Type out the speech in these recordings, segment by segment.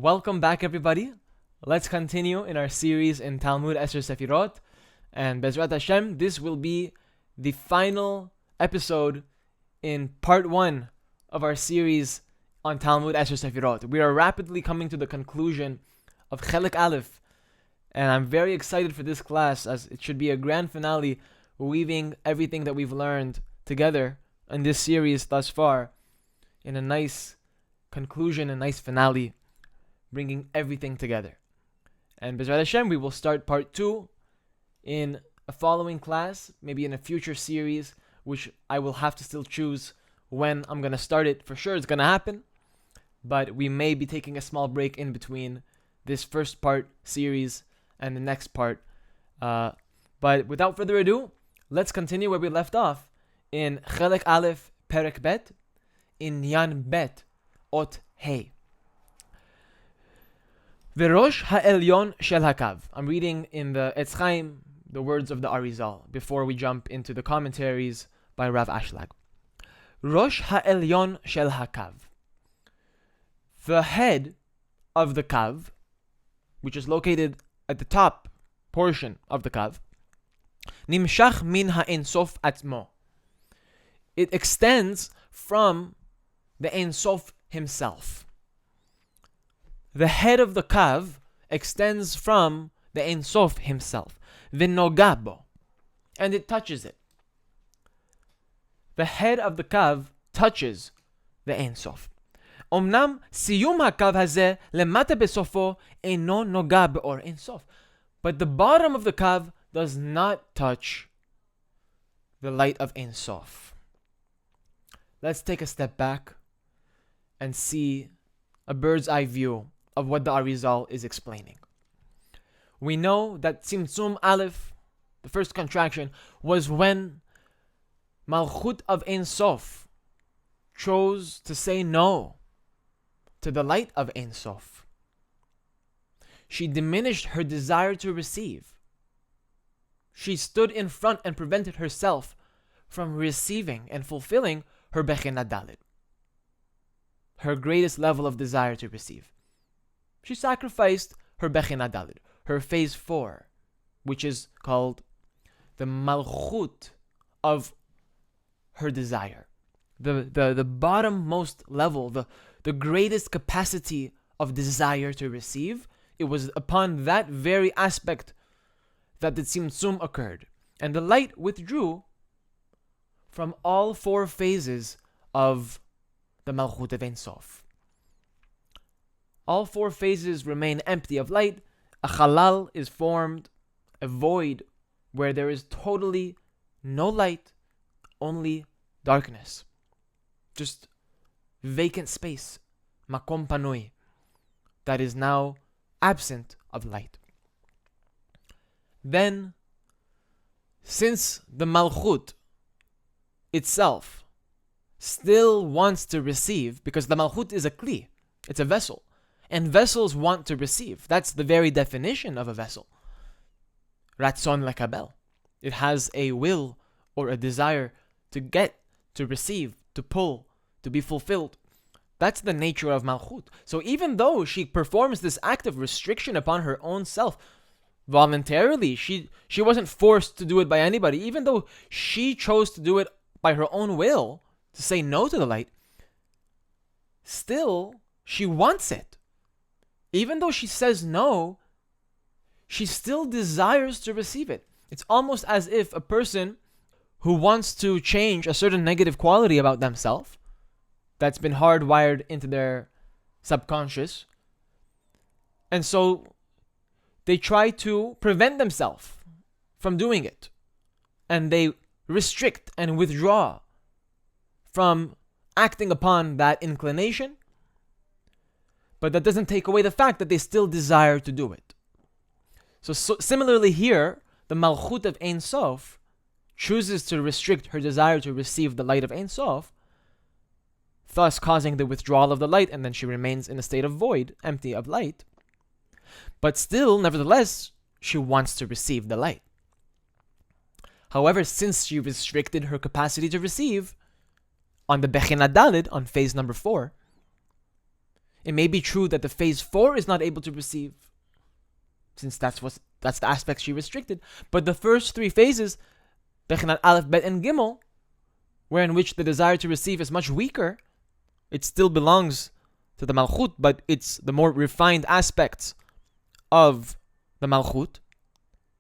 Welcome back, everybody. Let's continue in our series in Talmud Esher Sefirot. And Bezrat Hashem, this will be the final episode in part 1 of our series on Talmud Esher Sefirot. We are rapidly coming to the conclusion of Chelek Aleph. And I'm very excited for this class, as it should be a grand finale, weaving everything that we've learned together in this series thus far in a nice conclusion, a nice finale, bringing everything together. And Bezrat Hashem, we will start part 2 in a following class, maybe in a future series, which I will have to still choose when I'm going to start it. For sure it's going to happen, but we may be taking a small break in between this first part series and the next part. But without further ado, let's continue where we left off in Chelek Aleph, Perek Bet, Inyan Bet, Ot Hey. V'rosh ha'elyon shel hakav. I'm reading in the Etz Chaim the words of the Arizal before we jump into the commentaries by Rav Ashlag. Rosh ha'elyon shel hakav. The head of the kav, which is located at the top portion of the kav, nimshach min ha'Ein Sof atzmo. It extends from the Ein Sof himself. The head of the kav extends from the Ein Sof himself. V'nogabo. And it touches it. The head of the kav touches the Ein Sof. Omnam siyum hakav hazeh lemata besofo eino noga beor Ein Sof. But the bottom of the kav does not touch the light of Ein Sof. Let's take a step back and see a bird's eye view of what the Arizal is explaining. We know that Tzimtzum Aleph, the first contraction, was when Malchut of Ein Sof chose to say no to the light of Ein Sof. She diminished her desire to receive. She stood in front and prevented herself from receiving and fulfilling her Bechina Dalet, her greatest level of desire to receive. She sacrificed her Bechina Dalet, her phase 4, which is called the Malchut of her desire. The bottommost level, the greatest capacity of desire to receive. It was upon that very aspect that the Tzimtzum occurred. And the light withdrew from all 4 phases of the Malchut of Ein Sof. All 4 phases remain empty of light. A halal is formed, a void where there is totally no light, only darkness. Just vacant space, makom panui, that is now absent of light. Then, since the Malchut itself still wants to receive, because the Malchut is a kli, it's a vessel, and vessels want to receive. That's the very definition of a vessel. Ratzon lekabel. It has a will or a desire to get, to receive, to pull, to be fulfilled. That's the nature of Malchut. So even though she performs this act of restriction upon her own self, voluntarily, she wasn't forced to do it by anybody, even though she chose to do it by her own will, to say no to the light, still, she wants it. Even though she says no, she still desires to receive it. It's almost as if a person who wants to change a certain negative quality about themselves that's been hardwired into their subconscious, and so they try to prevent themselves from doing it, and they restrict and withdraw from acting upon that inclination. But that doesn't take away the fact that they still desire to do it. So similarly here, the Malchut of Ein Sof chooses to restrict her desire to receive the light of Ein Sof, thus causing the withdrawal of the light, and then she remains in a state of void, empty of light. But still, nevertheless, she wants to receive the light. However, since she restricted her capacity to receive on the Bechina Dalet, on phase number 4, It may be true that the phase 4 is not able to receive, since that's the aspect she restricted. But the first 3 phases, Bechinat Aleph, Bet, and Gimel, where in which the desire to receive is much weaker, it still belongs to the Malchut, but it's the more refined aspects of the Malchut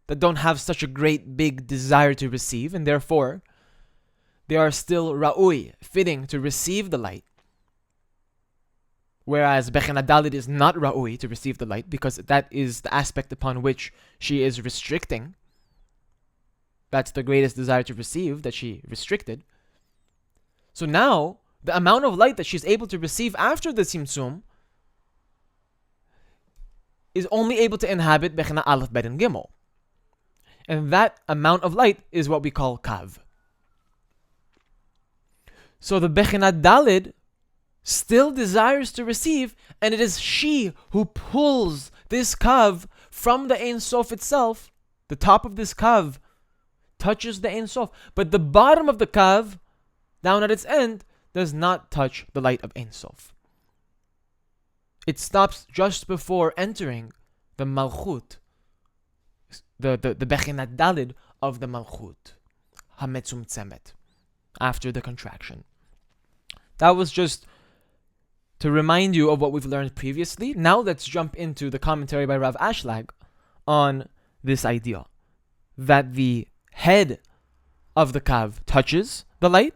that don't have such a great big desire to receive, and therefore they are still Ra'ui, fitting to receive the light. Whereas Bechinat Dalet is not Ra'ui to receive the light, because that is the aspect upon which she is restricting. That's the greatest desire to receive that she restricted. So now, the amount of light that she's able to receive after the Tzimtzum is only able to inhabit Bechinat Aleph, Bet, and Gimel. And that amount of light is what we call Kav. So the Bechinat Dalet still desires to receive, and it is she who pulls this Kav from the Ein Sof itself. The top of this Kav touches the Ein Sof, but the bottom of the Kav, down at its end, does not touch the light of Ein Sof. It stops just before entering the Malchut, the Bechinat Dalet of the Malchut, HaMetzumtzemet, after the contraction. That was just to remind you of what we've learned previously. Now let's jump into the commentary by Rav Ashlag on this idea that the head of the Kav touches the light,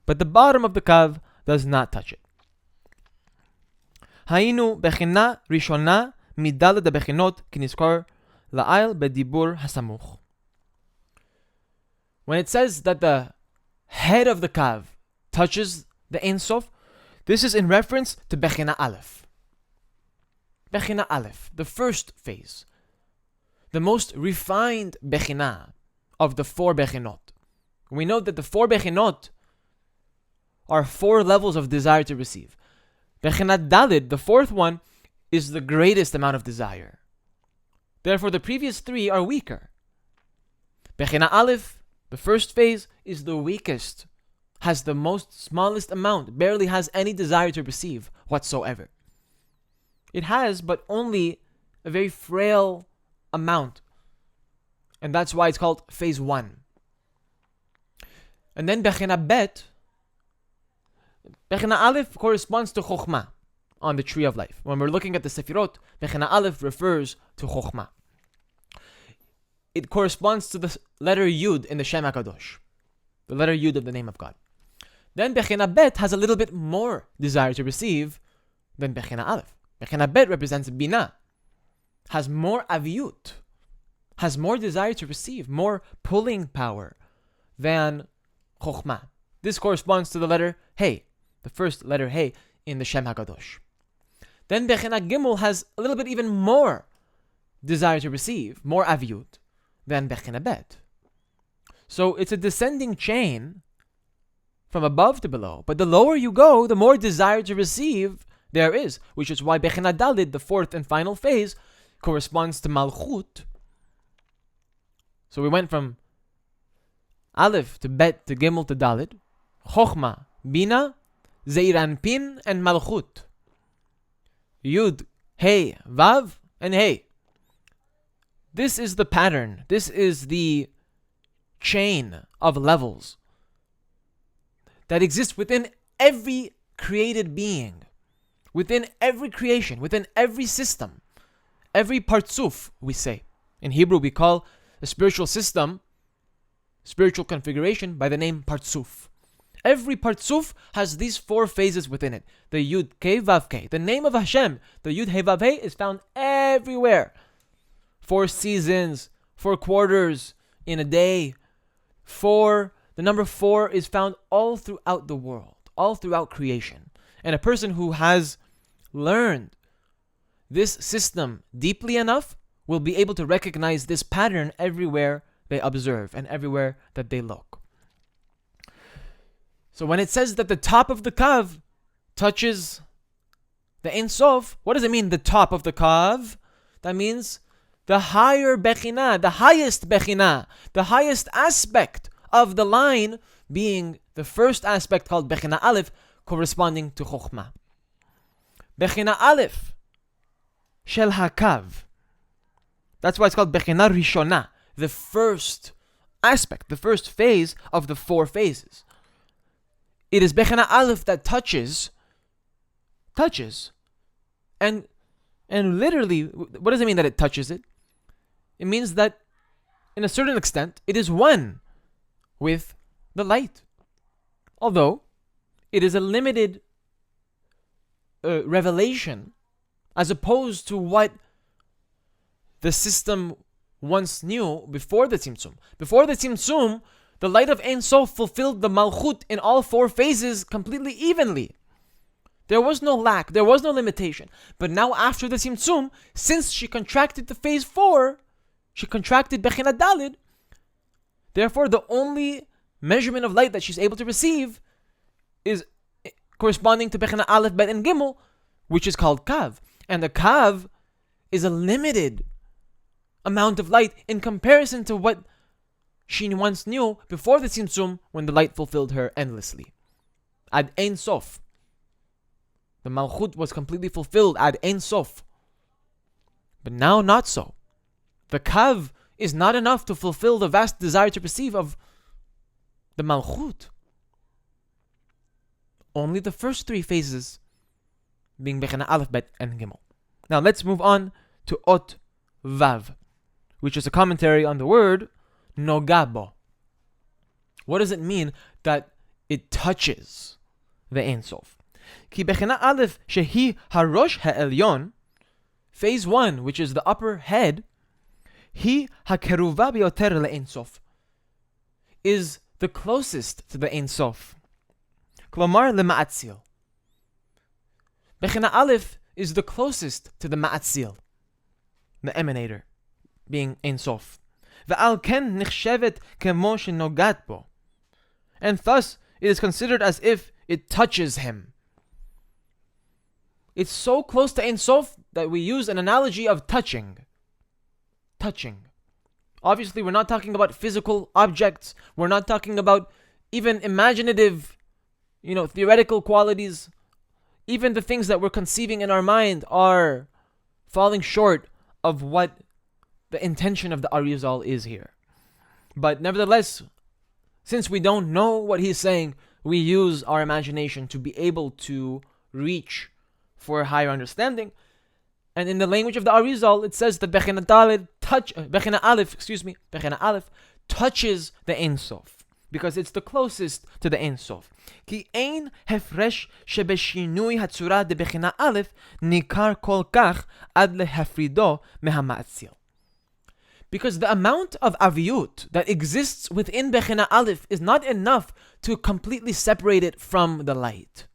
but the bottom of the Kav does not touch it. Hayinu bechina rishona midaled bechinot kinizkor la'ayl bedibur hasamuch. When it says that the head of the Kav touches the Ein Sof, this is in reference to Bechina Aleph. Bechina Aleph, the first phase, the most refined Bechina of the 4 Bechinot. We know that the 4 Bechinot are 4 levels of desire to receive. Bechinat Dalet, the 4th one, is the greatest amount of desire. Therefore, the previous 3 are weaker. Bechina Aleph, the first phase, is the weakest, has the most smallest amount, barely has any desire to receive whatsoever. It has, but only a very frail amount. And that's why it's called phase 1. And then Bechina Bet, Bechina Aleph corresponds to Chokhmah on the tree of life. When we're looking at the Sefirot, Bechina Aleph refers to Chokhmah. It corresponds to the letter Yud in the Shem HaKadosh, the letter Yud of the name of God. Then Bechina Bet has a little bit more desire to receive than Bechina Aleph. Bechina Bet represents Bina, has more aviyut, has more desire to receive, more pulling power than Chokhmah. This corresponds to the letter Hey, the first letter Hey in the Shem HaKadosh. Then Bechina Gimel has a little bit even more desire to receive, more aviyut, than Bechina Bet. So it's a descending chain from above to below. But the lower you go, the more desire to receive there is, which is why Bechina Dalet, the 4th and final phase, corresponds to Malchut. So we went from Aleph to Bet to Gimel to Dalet, Chokhmah, Bina, Zeir Anpin, and Malchut. Yud, Hey, Vav, and Hey. This is the pattern. This is the chain of levels that exists within every created being, within every creation, within every system, every partzuf, we say. In Hebrew, we call a spiritual system, spiritual configuration, by the name partzuf. Every partzuf has these 4 phases within it. The Yud Kei Vav Kei. The name of Hashem, the Yud Hei Vav Hei, is found everywhere. 4 seasons, 4 quarters in a day. The number 4 is found all throughout the world, all throughout creation. And a person who has learned this system deeply enough will be able to recognize this pattern everywhere they observe and everywhere that they look. So when it says that the top of the Kav touches the Ein Sof, what does it mean, the top of the Kav? That means the higher Bechina, the highest Bechina, the highest aspect of the line being the first aspect called Bechina Aleph, corresponding to Chokhmah. Bechina Aleph Shel Hakav. That's why it's called Bechina Rishona, the first aspect, the first phase of the four phases. It is Bechina Aleph that touches, and literally, what does it mean that it touches it? It means that, in a certain extent, it is one with the light. Although, it is a limited revelation, as opposed to what the system once knew before the Tzimtzum. Before the Tzimtzum, the light of Ein Sof fulfilled the Malchut in all four phases completely evenly. There was no lack, there was no limitation. But now after the Tzimtzum, since she contracted to phase 4, she contracted Bechina Dalid, therefore the only measurement of light that she's able to receive is corresponding to Bechina Aleph, Bet, and Gimel, which is called Kav. And the Kav is a limited amount of light in comparison to what she once knew before the Tzimtzum, when the light fulfilled her endlessly. Ad Ein Sof. The Malchut was completely fulfilled ad Ein Sof. But now not so. The Kav is not enough to fulfill the vast desire to perceive of the Malchut. Only the first three phases, being Bechina Aleph, Bet, and Gimel. Now let's move on to Ot Vav, which is a commentary on the word Nogabo. What does it mean that it touches the Ein Sof? Ki Bechina Aleph shehi harosh ha'elyon, phase 1, which is the upper head, hi hakeruva biyoter le'Ein Sof, is the closest to the Ein Sof. Klomar le'ma'atzil. Bechina Aleph is the closest to the ma'atzil, the emanator, being Ein Sof. Ve'al ken nichshevet kemo shenogat bo, and thus it is considered as if it touches him. It's so close to Ein Sof that we use an analogy of touching. Touching. Obviously, we're not talking about physical objects. We're not talking about even imaginative, theoretical qualities. Even the things that we're conceiving in our mind are falling short of what the intention of the Arizal is here. But nevertheless, since we don't know what he's saying, we use our imagination to be able to reach for a higher understanding. And in the language of the Arizal, it says that Bechina Aleph touches the Ein Sof, because it's the closest to the Ein Sof. Ki ein hefresh shebeshinui hatzura de Bechina Aleph nikar kol kach ad lehafrido mehama'atzil. Because the amount of aviyut that exists within Bechina Aleph is not enough to completely separate it from the light,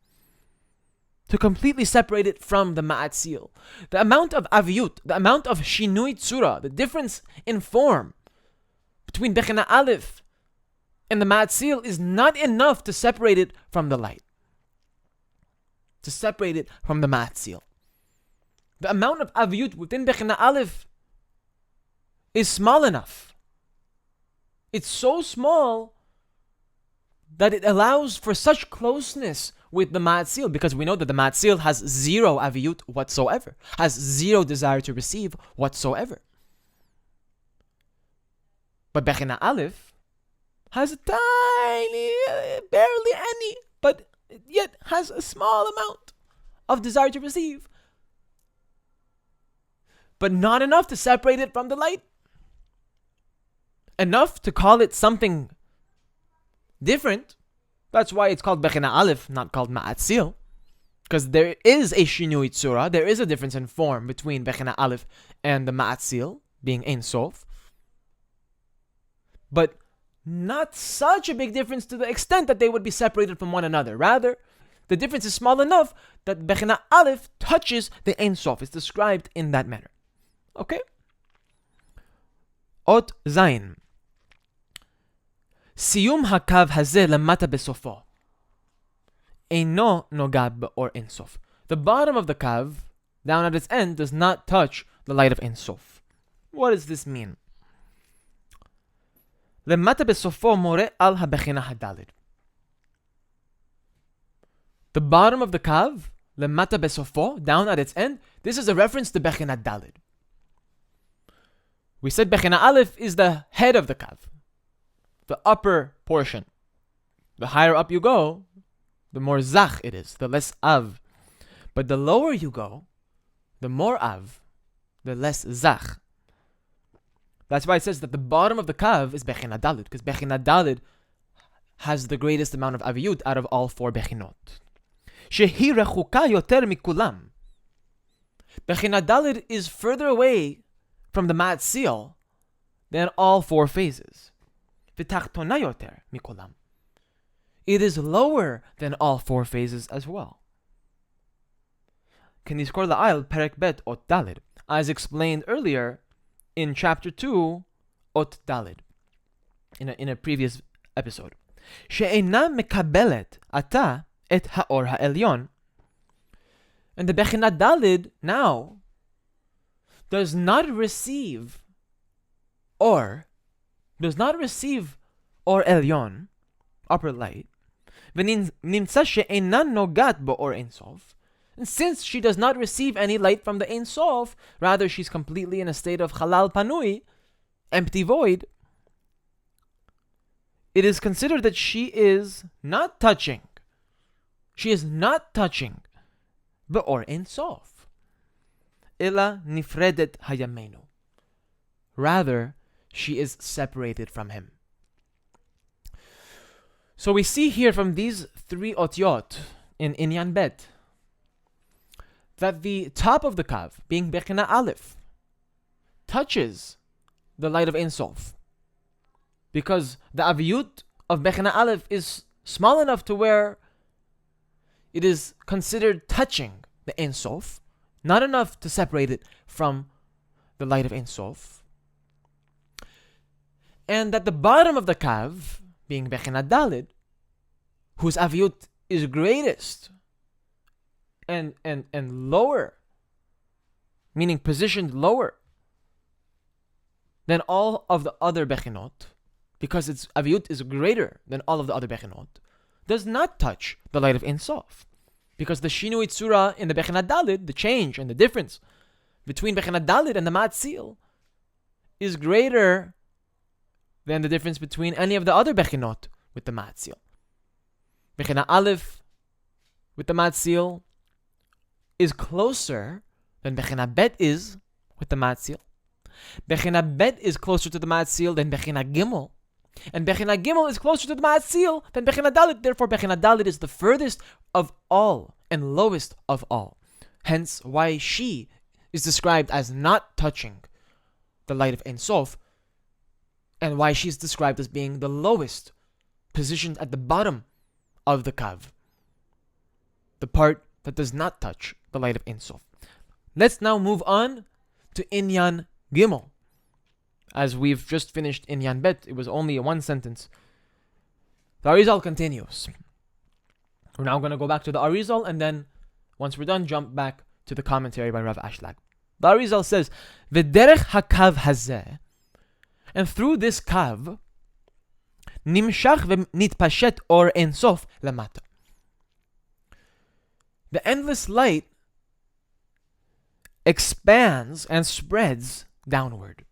to completely separate it from the ma'atzil. The amount of aviyut, the amount of shinui tzura, the difference in form between Bechina Aleph and the ma'atzil is not enough to separate it from the light, to separate it from the ma'atzil. The amount of aviyut within Bechina Aleph is small enough. It's so small that it allows for such closeness with the ma'atzil, because we know that the ma'atzil has zero aviyut whatsoever, has zero desire to receive whatsoever. But Bechina Aleph has a tiny, barely any, but yet has a small amount of desire to receive, but not enough to separate it from the light. Enough to call it something different. That's why it's called Bechina Aleph, not called Ma'atzil. Because there is a Shinui Tzura, there is a difference in form between Bechina Aleph and the Ma'atzil, being Ein Sof. But not such a big difference to the extent that they would be separated from one another. Rather, the difference is small enough that Bechina Aleph touches the Ein Sof. It's described in that manner. Okay? Ot Zayin. Siyum hakav hazeh lamata besofo eino nogad be'or Ein Sof. The bottom of the kav, down at its end, does not touch the light of Ein Sof. What does this mean? Lamata besofo more al habechina hadalid. The bottom of the kav lemata besofo, down at its end, this is a reference to Bechinat Dalid. We said Bechinat Aleph is the head of the kav, the upper portion. The higher up you go, the more zach it is, the less av. But the lower you go, the more av, the less zach. That's why it says that the bottom of the kav is Bechinat Dalid, because Bechinat Dalid has the greatest amount of aviyut out of all four bechinot. Shehi rechuka yoter mikulam. Bechinat Dalid is further away from the Matzil than all four phases. V'tachtona yoter mikulam. It is lower than all four phases as well. Kenizkor la'ayl Perek Bet ot Dalid, as explained earlier in chapter 2 ot Dalid, in a previous episode. She'ena mekabelet ata et ha'or ha'elyon. And the Bechinat Dalid now does not receive or elyon, upper light. V'nimtza she'ena nogat bo'or Ein Sof. And since she does not receive any light from the Ein Sof, rather she's completely in a state of halal panui, empty void, it is considered that she is not touching. She is not touching Be'or Ein Sof. Ila nifredet hayamenu. Rather, she is separated from him. So we see here from these three otyot in Inyan Bet that the top of the kav, being Bechina Aleph, touches the light of Ein Sof, because the aviyut of Bechina Aleph is small enough to where it is considered touching the Ein Sof, not enough to separate it from the light of Ein Sof. And at the bottom of the kav, being Bechina Dalid, whose aviyut is greatest and lower, meaning positioned lower than all of the other bechinot, because its aviyut is greater than all of the other bechinot, does not touch the light of Ein Sof, because the shinui tzura in the Bechinat Dalid, the change and the difference between Bechinat Dalid and the Matzil, is greater than the difference between any of the other bechinot with the Matzil. Bechina Aleph with the Matzil is closer than Bechina Bet is with the Matzil. Bechina Bet is closer to the Matzil than Bechina Gimel. And Bechina Gimel is closer to the Matzil than Bechina Dalid. Therefore, Bechina Dalid is the furthest of all and lowest of all. Hence, why she is described as not touching the light of Ein Sof, and why she's described as being the lowest, positioned at the bottom of the kav, the part that does not touch the light of Ein Sof. Let's now move on to Inyan Gimel. As we've just finished Inyan Bet, it was only a one sentence. The Arizal continues. We're now going to go back to the Arizal, and then once we're done, jump back to the commentary by Rav Ashlag. The Arizal says, "V'derech hakav hazeh," and through this kav, nimshach v'nitpashet or Ein Sof lamata. The endless light expands and spreads downward.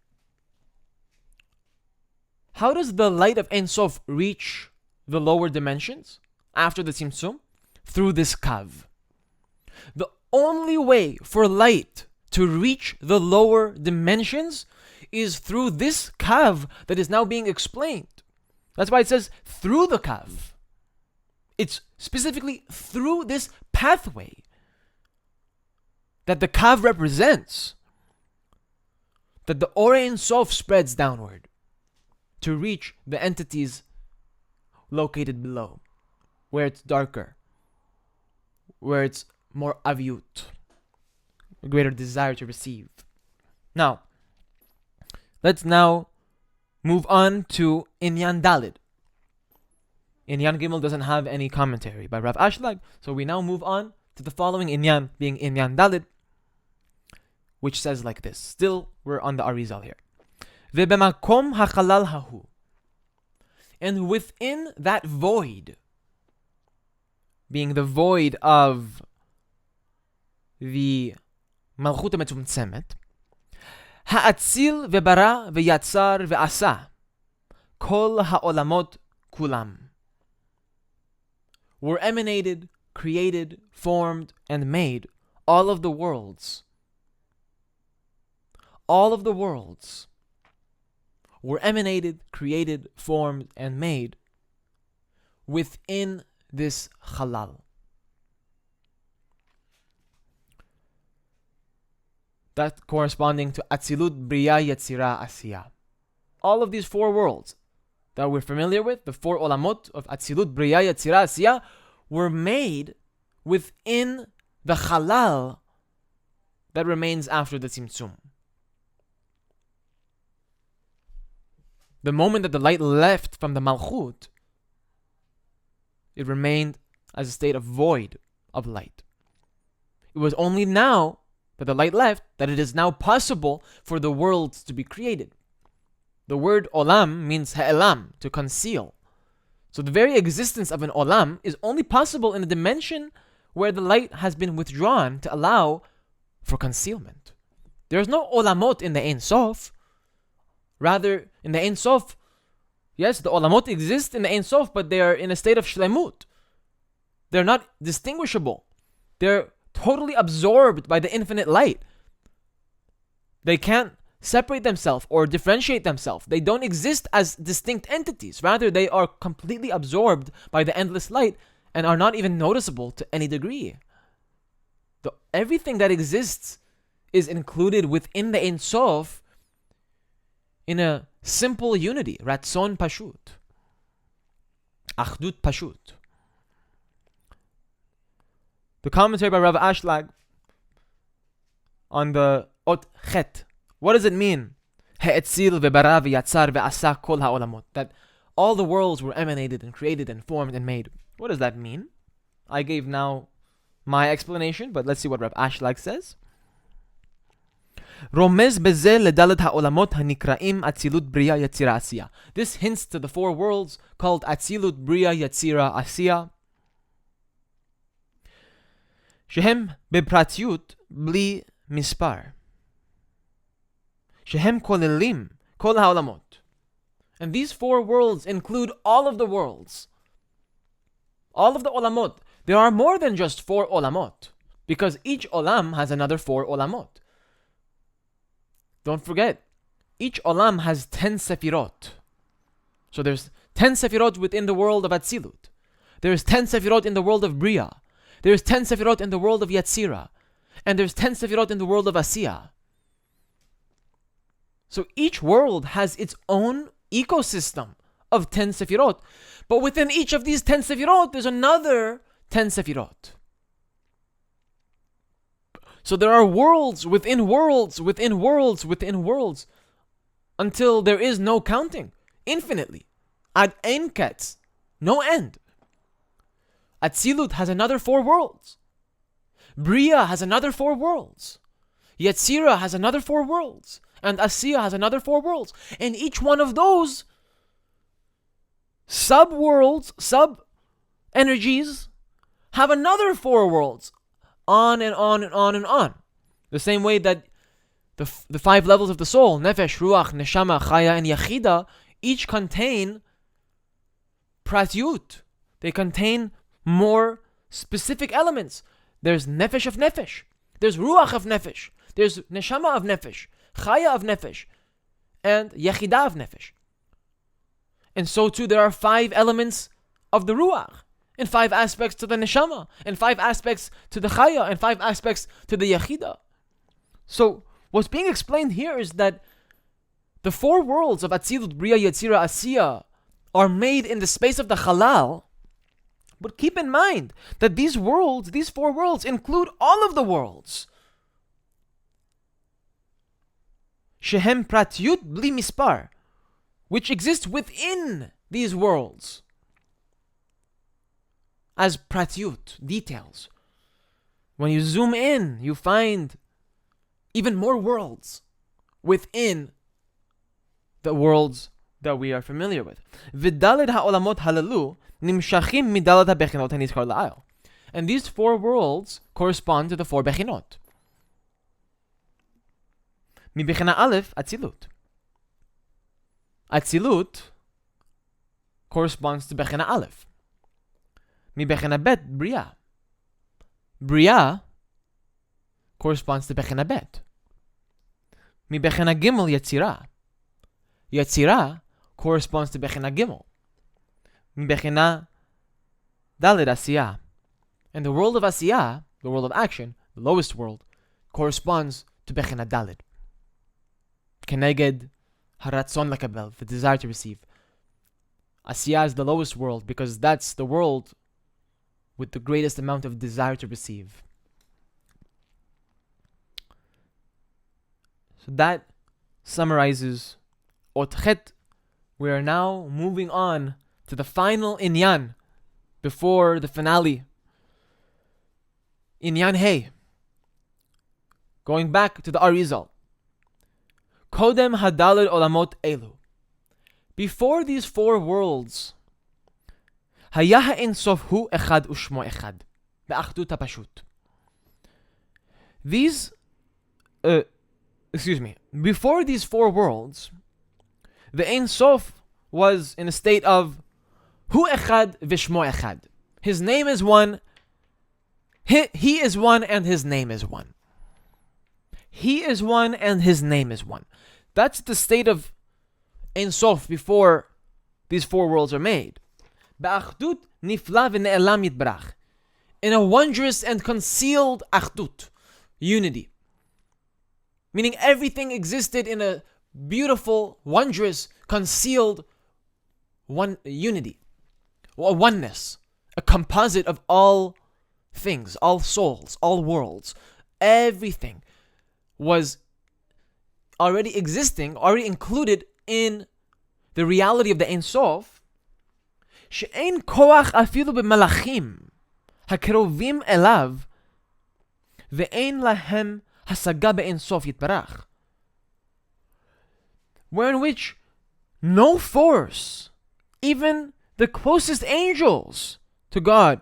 How does the light of Ein Sof reach the lower dimensions after the Tzimtzum? Through this kav. The only way for light to reach the lower dimensions is through this kav that is now being explained. That's why it says through the kav. It's specifically through this pathway that the kav represents that the Or Ein Sof spreads downward to reach the entities located below, where it's darker, where it's more aviyut, a greater desire to receive. Now, let's now move on to Inyan Dalid. Inyan Gimel doesn't have any commentary by Rav Ashlag, so we now move on to the following Inyan, being Inyan Dalid, which says like this. Still, we're on the Arizal here. Ve'bemakom hachalal hahu, and within that void, being the void of the Malchut HaMetzumtzemet, Ha'atzil ve'bara ve'yatzar ve'asa, kol ha'olamot kulam, were emanated, created, formed, and made all of the worlds. All of the worlds were emanated, created, formed, and made within this halal. That corresponding to Atzilut, Bria, Yetzira, Asiya. All of these four worlds that we're familiar with, the four olamot of Atzilut, Bria, Yetzira, Asiya, were made within the halal that remains after the Tzimtzum. The moment that the light left from the Malchut, it remained as a state of void of light. It was only now that the light left that it is now possible for the worlds to be created. The word olam means ha'elam, to conceal. So the very existence of an olam is only possible in a dimension where the light has been withdrawn to allow for concealment. There is no olamot in the Ein Sof. Rather, in the Ein Sof, yes, the olamot exist in the Ein Sof, but they are in a state of shlemut. They're not distinguishable. They're totally absorbed by the infinite light. They can't separate themselves or differentiate themselves. They don't exist as distinct entities. Rather, they are completely absorbed by the endless light and are not even noticeable to any degree. Everything that exists is included within the Ein Sof in a simple unity, Ratzon Pashut, Achdut Pashut. The commentary by Rav Ashlag on the Ot Chet. What does it mean? Ha'etzil ve'bara ve'yatzar ve'asa kol ha'olamot. That all the worlds were emanated and created and formed and made. What does that mean? I gave now my explanation, but let's see what Rav Ashlag says. Romez beze ledalet ha'olamot hanikraim atzilut bria yatzira asiya. This hints to the four worlds called atzilut bria yatzira asiya. Shehem bepratiyut bli mispar. Shehem kolelim kol ha'olamot. And these four worlds include all of the worlds. All of the olamot. There are more than just four olamot, because each olam has another four olamot. Don't forget, each olam has 10 sefirot. So there's 10 sefirot within the world of Atzilut. There's 10 sefirot in the world of Bria. There's 10 sefirot in the world of Yetzira. And there's 10 sefirot in the world of Asiya. So each world has its own ecosystem of 10 sefirot. But within each of these 10 sefirot, there's another 10 sefirot. So there are worlds within worlds within worlds within worlds until there is no counting. Infinitely. Ad ein ketz. No end. Atzilut has another four worlds. Bria has another four worlds. Yetzira has another four worlds. And Asiya has another four worlds. And each one of those sub-worlds, sub-energies, have another four worlds. On and on and on and on. The same way that the five levels of the soul, Nefesh, Ruach, Neshama, Chaya, and Yachida, each contain Pratyut. They contain more specific elements. There's Nefesh of Nefesh. There's Ruach of Nefesh. There's Neshama of Nefesh. Chaya of Nefesh. And Yachida of Nefesh. And so too there are 5 elements of the Ruach. And 5 aspects to the Neshama. And 5 aspects to the Chaya. And 5 aspects to the Yachida. So what's being explained here is that the 4 worlds of Atzilut, Bria, Yetzira, Asiya are made in the space of the Halal. But keep in mind that these worlds, these 4 worlds, include all of the worlds. Shehem Pratyut Bli Mispar, which exists within these worlds as Pratyut, details. When you zoom in, you find even more worlds within the worlds that we are familiar with. V'daled ha'olamot halalu nimshachim midaled ha'bechinot hanizkar la'al. And these four worlds correspond to the four bechinot. Mi bechina Aleph, Atzilut. Atzilut corresponds to bechina Aleph. Mi bechina Bet, Bria. Bria corresponds to bechina Bet. Mi bechina Gimel, Yetzirah. Yetzirah corresponds to bechina Gimel. Mi bechina Daled, Asiyah. And the world of Asiyah, the world of action, the lowest world, corresponds to bechina Daled. Keneged Haratzon Lakabel, the desire to receive. Asiyah is the lowest world because that's the world with the greatest amount of desire to receive. So that summarizes Otchet. We are now moving on to the final Inyan before the finale. Inyan Hey. Going back to the Arizal. Kodem Hadalid Olamot Elu. Before these four worlds, Hayah Ein Sof Hu Echad Ushmo Echad. Be'achdut HaPashut. Before these four worlds, the Ein Sof was in a state of Hu Echad Vishmo Echad. His name is one. He is one and his name is one. He is one and his name is one. That's the state of Ein Sof before these four worlds are made. Ba'achdut nifla v'ne'elam yitbarach. In a wondrous and concealed achdut, unity. Meaning everything existed in a beautiful, wondrous, concealed unity. A oneness. A composite of all things, all souls, all worlds. Everything was already existing, already included in the reality of the Ein Sof. She'ein koach afilu b'malachim hakrovim elav ve'ein lahem hasaga be'Ein Sof yitbarach. Where in which no force, even the closest angels to God,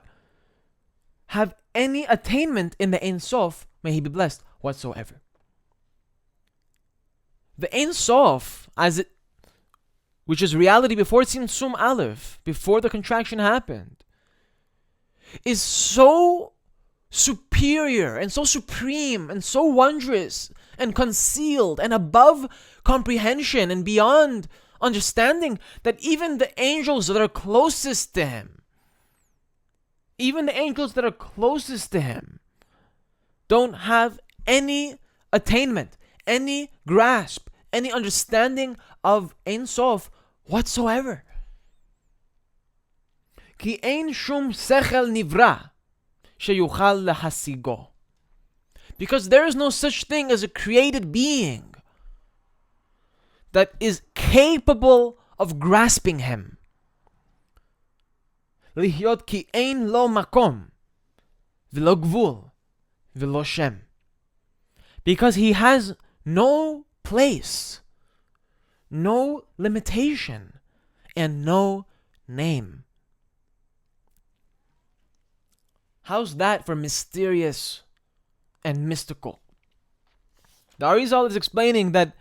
have any attainment in the Ein Sof, may he be blessed, whatsoever. The Ein Sof, which is reality before Tzimtzum Aleph, before the contraction happened, is so superior and so supreme and so wondrous and concealed and above comprehension and beyond understanding that even the angels that are closest to him, don't have any attainment, any grasp, any understanding of Ein Sof whatsoever. Ki ein shum sechel nivra sheyuchal lahasigo. Because there is no such thing as a created being that is capable of grasping him. Lihyot ki ein lo makom v'lo gvul v'lo shem. Because he has no place, no limitation, and no name. How's that for mysterious and mystical? The Arizal is explaining that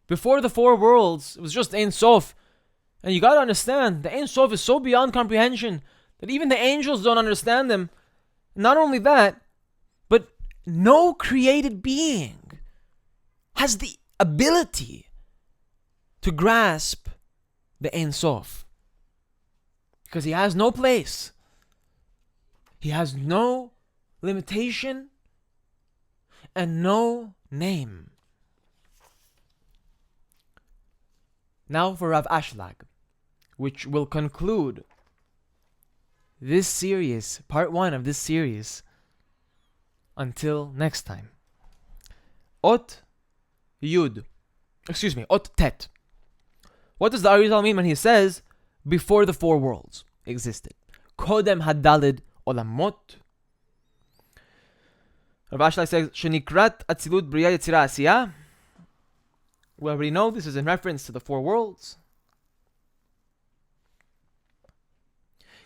before the four worlds, it was just Ein Sof. And you gotta understand, the Ein Sof is so beyond comprehension that even the angels don't understand them. Not only that, but no created being has the ability to grasp the Ein Sof. Because he has no place. He has no limitation and no name. Now for Rav Ashlag, which will conclude this series, part 1 of this series, until next time. Ot Tet. What does the Arizal mean when he says, before the four worlds existed? Kodem Hadalid Olamot. Rav Ashlag says, Shenikrat Atzilut Bria Yetzira Asiyah. We already know this is in reference to the four worlds.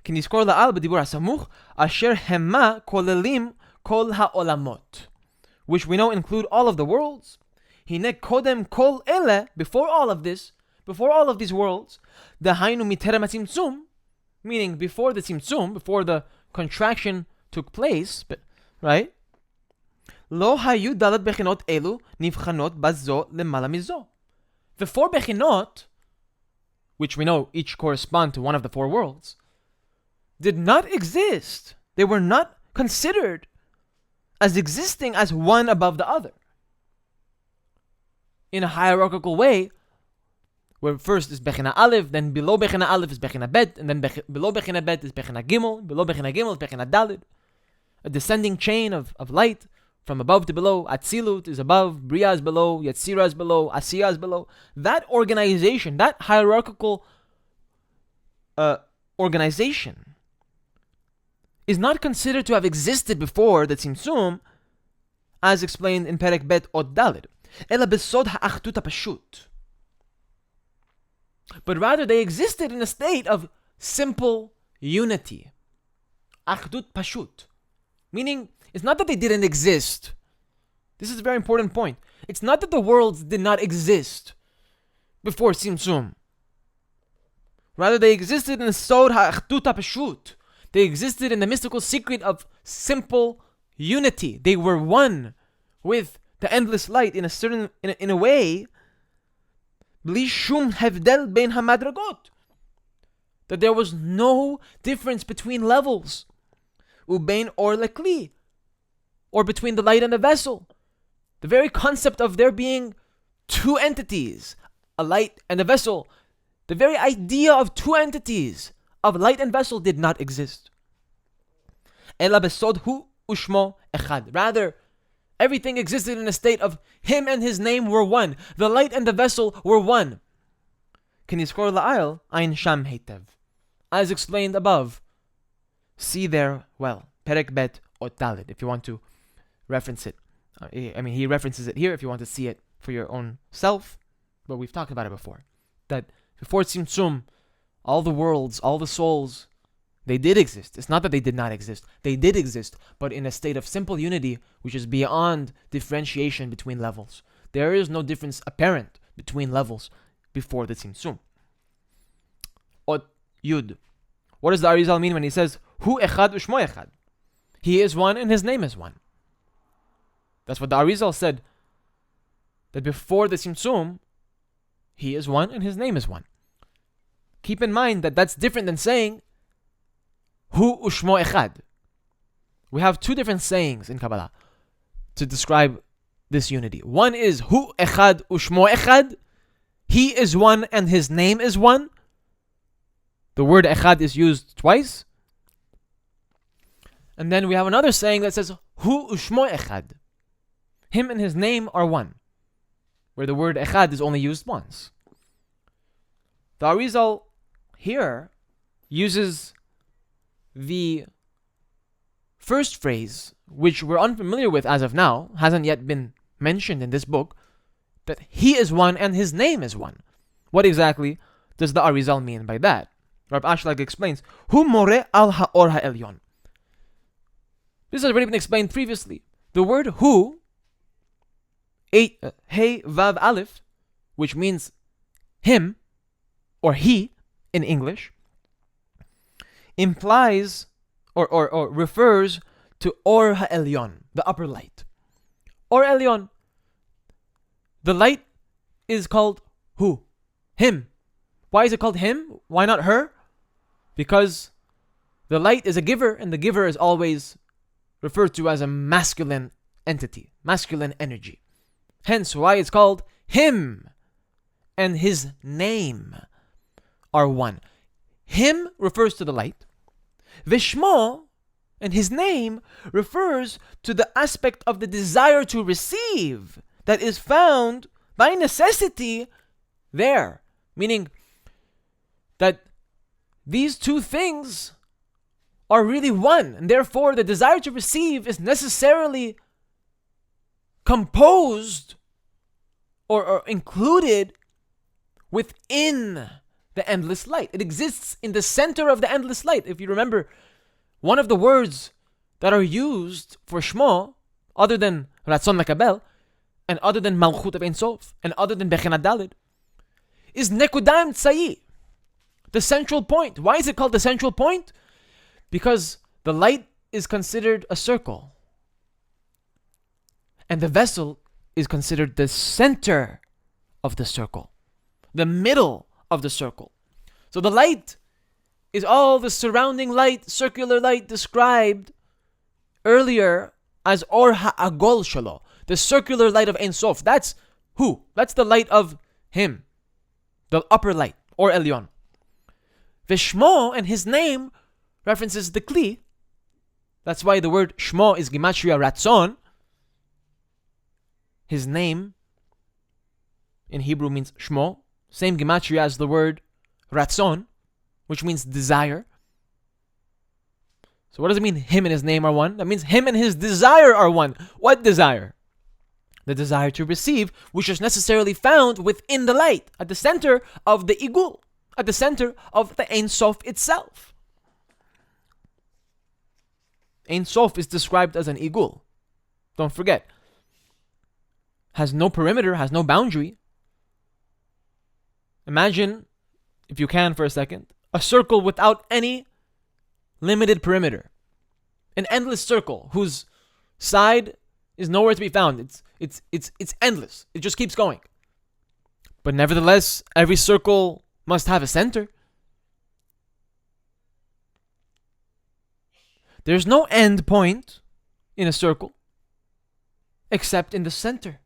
כי נזכור לעיל בדיבור הסמוך, אשר המה כוללים כל העולמות, which we know include all of the worlds. הנה קודם כל אלה, before all of this, before all of these worlds, דהיינו מטרם הצמצום, meaning before the tzimtzum, before the contraction took place, right? לא היו דלת בחינות אלו נבחנות בזו למעלה מזו. The four bechinot, which we know each correspond to one of the four worlds, did not exist. They were not considered as existing as one above the other. In a hierarchical way, where first is Bechina Aleph, then below Bechina Aleph is Bechina Bet, and then below Bechina Bet is Bechina Gimel, below Bechina Gimel is Bechina Dalid. A descending chain of light from above to below. Atzilut is above, Bria is below, Yetzira is below, Asiya is below. That organization, that hierarchical organization, is not considered to have existed before the Tzimtzum, as explained in Perek Bet Od Dalid. Ela besod ha'achdut ha'pashut. But rather they existed in a state of simple unity. Achdut pashut. Meaning, it's not that they didn't exist. This is a very important point. It's not that the worlds did not exist before Tzimtzum. Rather, they existed in the sod ha'achdut ha'pashut. They existed in the mystical secret of simple unity. They were one with the endless light in a way, bli shum hevdel bein hamadragot, that there was no difference between levels, ubein or lekli, or between the light and the vessel. The very concept of there being two entities, a light and a vessel, the very idea of two entities, of light and vessel, did not exist. Ela besod hu ushmo echad. Rather, everything existed in a state of him and his name were one. The light and the vessel were one. Kinizkor la'ayl ein sham heitev. As explained above, see there well. Perek bet ot dalid, if you want to reference it. He references it here if you want to see it for your own self. But we've talked about it before. That before Tzimtzum, all the worlds, all the souls, they did exist. It's not that they did not exist. They did exist, but in a state of simple unity, which is beyond differentiation between levels. There is no difference apparent between levels before the Tzimtzum. Ot Yud. What does the Arizal mean when he says, Hu echad ushmo echad? He is one and his name is one. That's what the Arizal said, that before the Tzimtzum, he is one and his name is one. Keep in mind that that's different than saying, Hu ushmo echad. We have two different sayings in Kabbalah to describe this unity. One is Hu echad ushmo echad. He is one and his name is one. The word echad is used twice. And then we have another saying that says Hu ushmo echad. Him and his name are one, where the word echad is only used once. The Arizal here uses the first phrase, which we're unfamiliar with as of now, hasn't yet been mentioned in this book, that he is one and his name is one. What exactly does the Arizal mean by that? Rav Ashlag explains, Hu more al ha'or ha'elyon. This has already been explained previously. The word hu, hey vav aleph, which means him, or he in English, implies or refers to Or Ha'elyon, the upper light. Or Elyon. The light is called who? Him. Why is it called him? Why not her? Because the light is a giver, and the giver is always referred to as a masculine entity, masculine energy. Hence why it's called him, and his name are one. Him refers to the light. Vishmo, and his name, refers to the aspect of the desire to receive that is found by necessity there. Meaning that these two things are really one, and therefore the desire to receive is necessarily composed or included within the endless light. It exists in the center of the endless light. If you remember, one of the words that are used for Shmo, other than Ratzon Lekabel, and other than Malchut of Ein Sof, and other than Bechinat Daled, is Nekudam Tzayi, the central point. Why is it called the central point? Because the light is considered a circle, and the vessel is considered the center of the circle, the middle of the circle. So the light is all the surrounding light, circular light described earlier as Or Ha'agol Shalo, the circular light of Ein Sof. That's who? That's the light of him, the upper light, or Elyon. Vishmo, and his name, references the Kli. That's why the word Shmo is Gematria Ratzon. His name in Hebrew means Shmo, same Gematria as the word Ratzon, which means desire. So what does it mean him and his name are one? That means him and his desire are one. What desire? The desire to receive, which is necessarily found within the light, at the center of the Igul, at the center of the Ein Sof itself. Ein Sof is described as an Igul. Don't forget. Has no perimeter, has no boundary. Imagine, if you can for a second, a circle without any limited perimeter. An endless circle whose side is nowhere to be found. It's endless. It just keeps going. But nevertheless, every circle must have a center. There's no end point in a circle except in the center.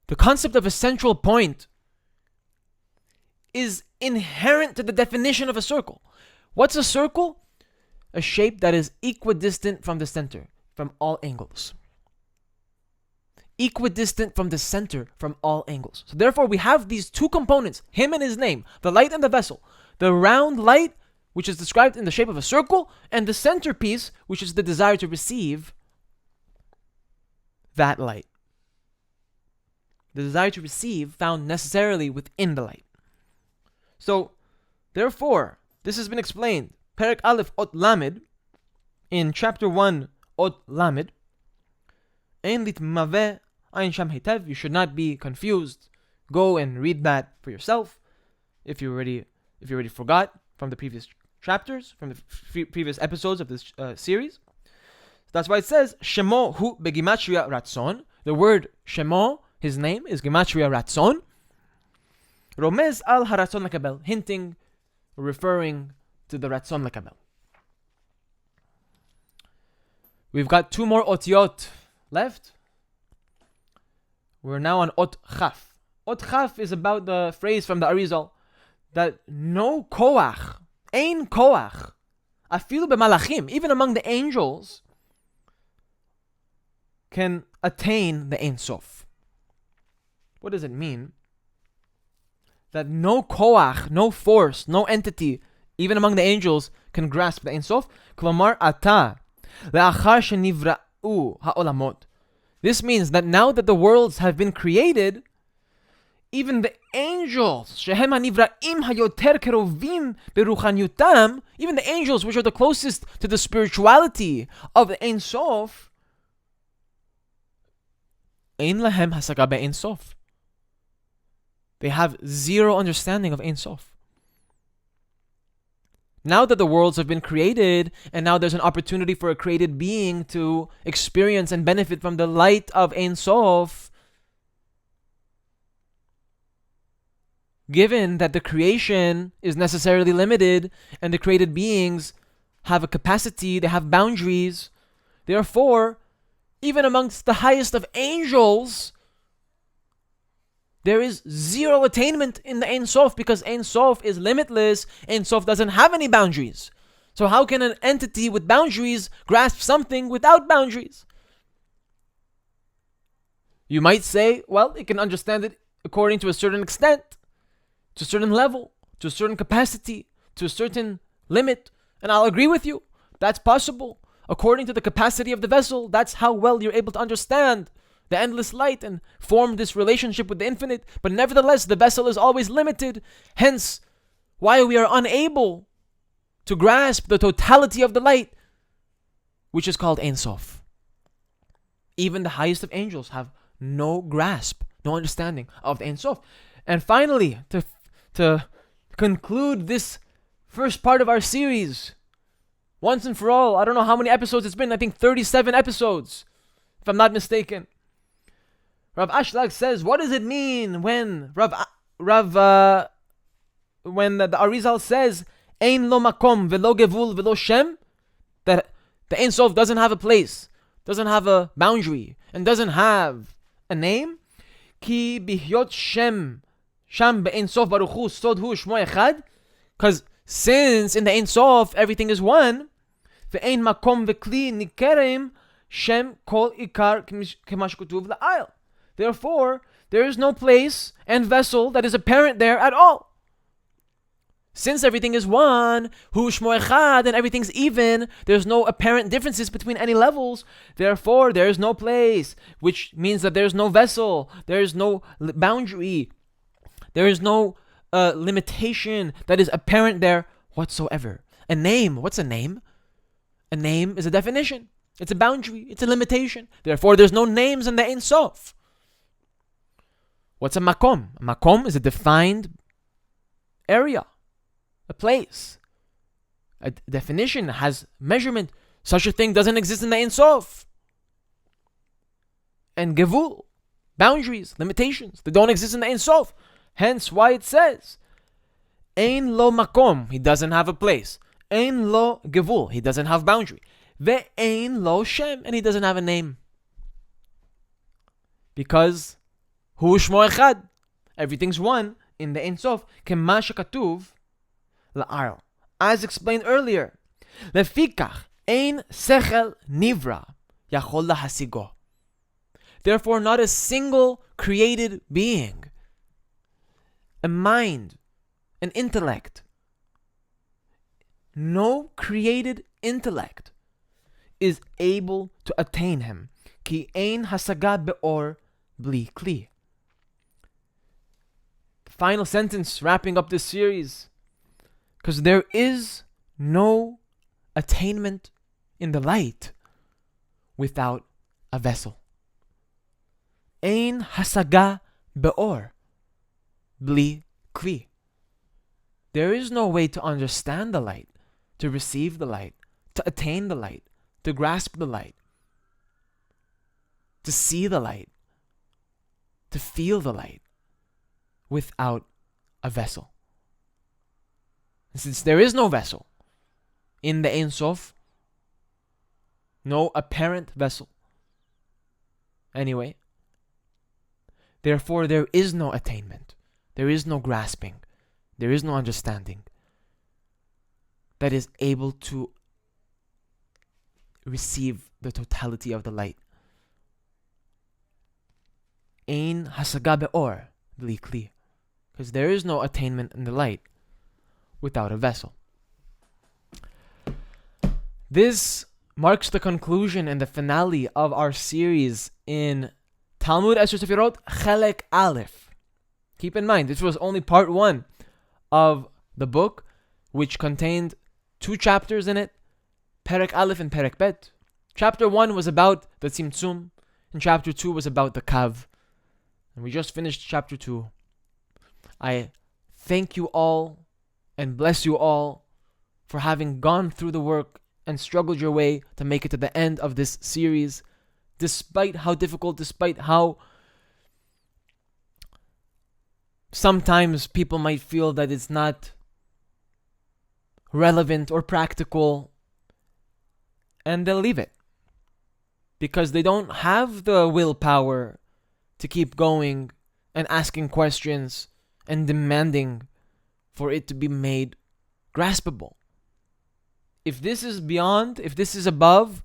The concept of a central point is inherent to the definition of a circle. What's a circle? A shape that is equidistant from the center, from all angles. Equidistant from the center, from all angles. So therefore, we have these two components, him and his name, the light and the vessel. The round light, which is described in the shape of a circle, and the centerpiece, which is the desire to receive that light. The desire to receive found necessarily within the light. So, therefore, this has been explained. Perek Aleph Ot Lamed, in chapter 1 Ot Lamed. Ein litmaveh Ein Sham Heitev. You should not be confused. Go and read that for yourself. If you already forgot from the previous chapters, from the previous episodes of this series. That's why it says Shemo hu begimatria ratzon. The word Shemo, his name, is Gematria Ratzon. Romez al haratzon lekabel, hinting, referring to the Ratzon lekabel. We've got two more otiyot left. We're now on ot chaf. Ot chaf is about the phrase from the Arizal that no koach, ein koach, afilu b'malachim, even among the angels, can attain the Ein Sof. What does it mean? That no koach, no force, no entity, even among the angels, can grasp the Ein Sof. Klomar ata, le'achar shenivra'u ha'olamot. This means that now that the worlds have been created, even the angels, shehem hanivra'im hayoter kerovim beruchanyutam, even the angels which are the closest to the spirituality of the Ein Sof, ein lahem hasaga be'Ein Sof. They have zero understanding of Ein Sof. Now that the worlds have been created, and now there's an opportunity for a created being to experience and benefit from the light of Ein Sof, given that the creation is necessarily limited and the created beings have a capacity, they have boundaries, therefore, even amongst the highest of angels, there is zero attainment in the Ein Sof because Ein Sof is limitless. Ein Sof doesn't have any boundaries. So how can an entity with boundaries grasp something without boundaries? You might say, well, it can understand it according to a certain extent, to a certain level, to a certain capacity, to a certain limit. And I'll agree with you. That's possible. According to the capacity of the vessel, that's how well you're able to understand the endless light, and form this relationship with the infinite. But nevertheless, the vessel is always limited. Hence, why we are unable to grasp the totality of the light, which is called Ein Sof. Even the highest of angels have no grasp, no understanding of the Ein Sof. And finally, to conclude this first part of our series, once and for all, I don't know how many episodes it's been, I think 37 episodes, if I'm not mistaken. Rav Ashlag says, what does it mean when the Arizal says, Ein lo makom velo gevul velo shem, that the Ein Sof doesn't have a place, doesn't have a boundary, and doesn't have a name? Ki bihyot shem sham be'Ein Sof baruch hu sod hu shmo echad, because since in the Ein Sof everything is one, ve'ein makom ve'kli nikerem shem kol ikar kema shekutuv la'ayil. Therefore, there is no place and vessel that is apparent there at all. Since everything is one, hu shmo echad, and everything's even, there's no apparent differences between any levels. Therefore, there is no place, which means that there's no vessel, there is no boundary, there is no limitation that is apparent there whatsoever. A name, what's a name? A name is a definition. It's a boundary, it's a limitation. Therefore, there's no names in the Ein Sof. What's a makom? A makom is a defined area, a place. A definition has measurement. Such a thing doesn't exist in the Ein Sof. And gevul, boundaries, limitations, they don't exist in the Ein Sof. Hence why it says, Ein lo makom, he doesn't have a place. Ein lo gevul, he doesn't have boundary. Ve'ein lo shem, and he doesn't have a name. Because hu shmo echad, everything's one in the Ein Sof, kema shekatuv la'arel. As explained earlier, lefikach ein sechel nivra yachol lahasigo. Therefore, not a single created being, a mind, an intellect, no created intellect is able to attain him. Ki ein hasaga be'or bli kli. The final sentence wrapping up this series, because there is no attainment in the light without a vessel. Ein hasaga be'or bli kli. There is no way to understand the light, to receive the light, to attain the light, to grasp the light, to see the light, to feel the light without a vessel. And since there is no vessel in the Ein Sof, no apparent vessel, anyway, therefore there is no attainment, there is no grasping, there is no understanding that is able to receive the totality of the light. Ein hasaga be'or bli kli, because there is no attainment in the light without a vessel. This marks the conclusion and the finale of our series in Talmud Esher Sefirot Chelek Aleph. Keep in mind, this was only part 1 of the book, which contained 2 chapters in it, Perek Aleph and Perek Bet. Chapter 1 was about the Tzimtzum, and chapter 2 was about the Kav. And we just finished chapter 2. I thank you all and bless you all for having gone through the work and struggled your way to make it to the end of this series, despite how difficult, despite how sometimes people might feel that it's not relevant or practical, and they'll leave it because they don't have the willpower to keep going and asking questions and demanding for it to be made graspable. If this is beyond, if this is above,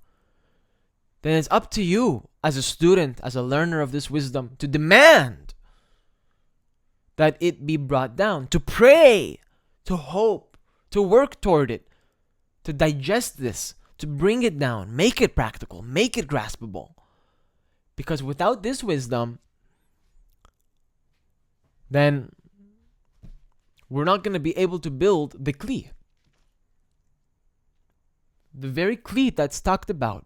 then it's up to you as a student, as a learner of this wisdom, to demand that it be brought down, to pray, to hope, to work toward it, to digest this, to bring it down, make it practical, make it graspable. Because without this wisdom, then we're not going to be able to build the Kli. The very Kli that's talked about,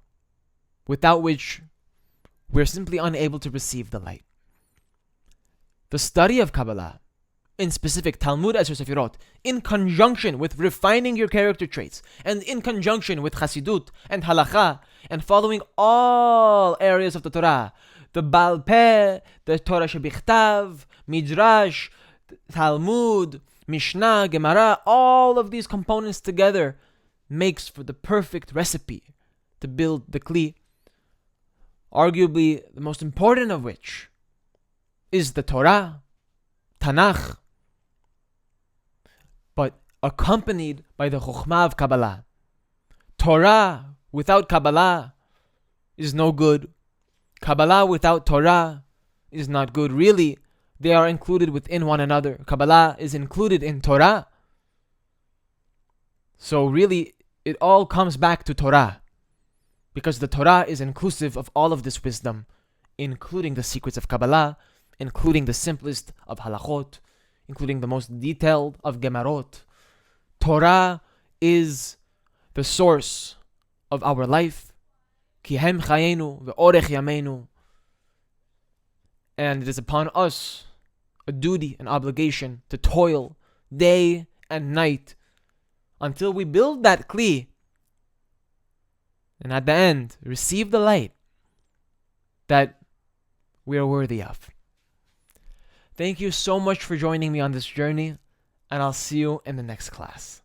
without which we're simply unable to receive the light. The study of Kabbalah, in specific Talmud Esher Sefirot, in conjunction with refining your character traits, and in conjunction with Chassidut and Halakha, and following all areas of the Torah, the Baal Peh, the Torah Shebichtav, Midrash, Talmud, Mishnah, Gemara, all of these components together makes for the perfect recipe to build the Kli. Arguably, the most important of which is the Torah, Tanakh, but accompanied by the Chokhmah of Kabbalah. Torah without Kabbalah is no good. Kabbalah without Torah is not good. Really, they are included within one another. Kabbalah is included in Torah. So really, it all comes back to Torah, because the Torah is inclusive of all of this wisdom, including the secrets of Kabbalah, including the simplest of halachot, including the most detailed of gemarot. Torah is the source of our life. Ki hem chayenu ve'orech yameinu. And it is upon us a duty, an obligation to toil day and night until we build that Kli, and at the end receive the light that we are worthy of. Thank you so much for joining me on this journey, and I'll see you in the next class.